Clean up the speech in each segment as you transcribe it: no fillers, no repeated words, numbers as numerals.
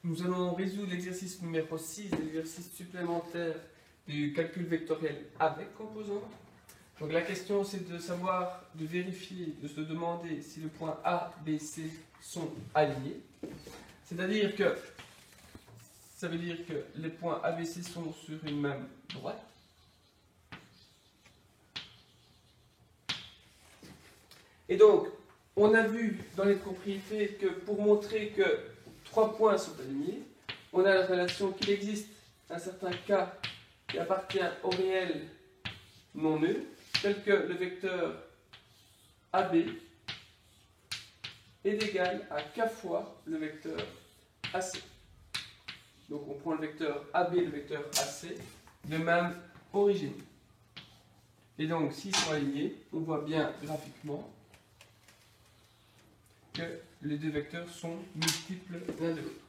Nous allons résoudre l'exercice numéro 6, l'exercice supplémentaire du calcul vectoriel avec composante. Donc la question c'est de savoir, de vérifier, de se demander si le point A, B, C sont alignés. C'est-à-dire que ça veut dire que les points A, B, C sont sur une même droite. Et donc, on a vu dans les propriétés que pour montrer que trois points sont alignés, on a la relation qu'il existe un certain K qui appartient au réel non nul, tel que le vecteur AB est égal à K fois le vecteur AC. Donc on prend le vecteur AB et le vecteur AC de même origine. Et donc s'ils sont alignés, on voit bien graphiquement que les deux vecteurs sont multiples l'un de l'autre.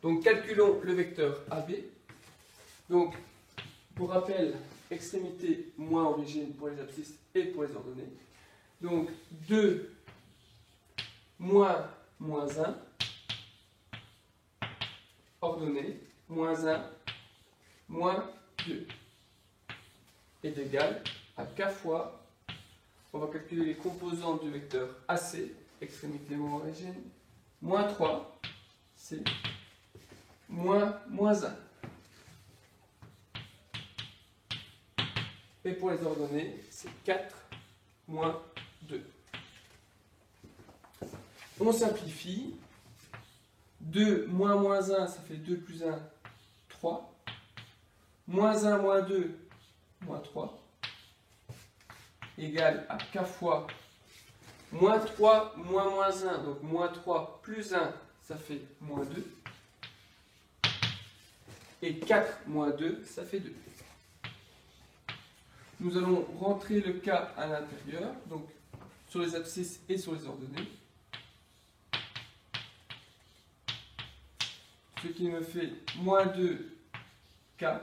Donc calculons le vecteur AB. Donc pour rappel, extrémité moins origine pour les abscisses et pour les ordonnées. Donc 2 moins 1 ordonnée moins 1 moins 2 est égal à K fois, on va calculer les composantes du vecteur AC, extrémité moins origine, moins 3, c'est moins 1. Et pour les ordonnées, c'est 4 moins 2. On simplifie. 2 moins 1, ça fait 2 plus 1, 3. Moins 1 moins 2, moins 3. Égale à K fois moins 3 moins 1, donc moins 3 plus 1, ça fait moins 2. Et 4 moins 2, ça fait 2. Nous allons rentrer le K à l'intérieur, donc sur les abscisses et sur les ordonnées. Ce qui me fait moins 2K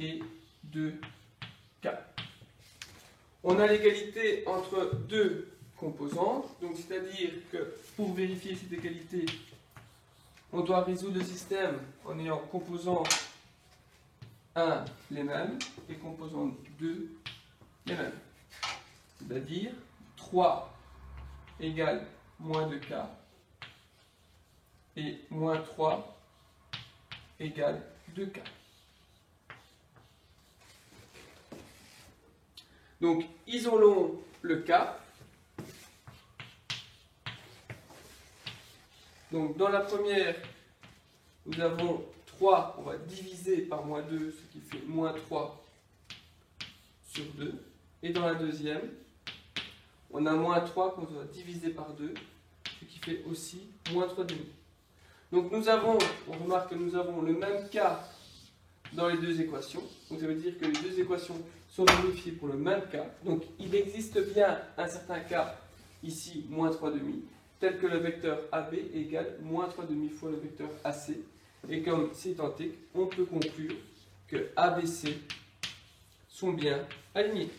et 2K. On a l'égalité entre deux composantes, donc c'est-à-dire que pour vérifier cette égalité, on doit résoudre le système en ayant composante 1 les mêmes et composante 2 les mêmes. C'est-à-dire 3 égale moins 2K et moins 3 égale 2K. Donc, isolons le K. Donc, dans la première, nous avons 3, on va diviser par moins 2, ce qui fait moins 3 sur 2. Et dans la deuxième, on a moins 3 qu'on doit diviser par 2, ce qui fait aussi moins 3 demi. Donc, on remarque que nous avons le même K dans les deux équations. Donc, ça veut dire que les deux équations sont vérifiées pour le même K. Donc, il existe bien un certain K, ici, moins 3 demi, tel que le vecteur AB égale moins 3 demi fois le vecteur AC. Et comme c'est identique, on peut conclure que ABC sont bien alignés.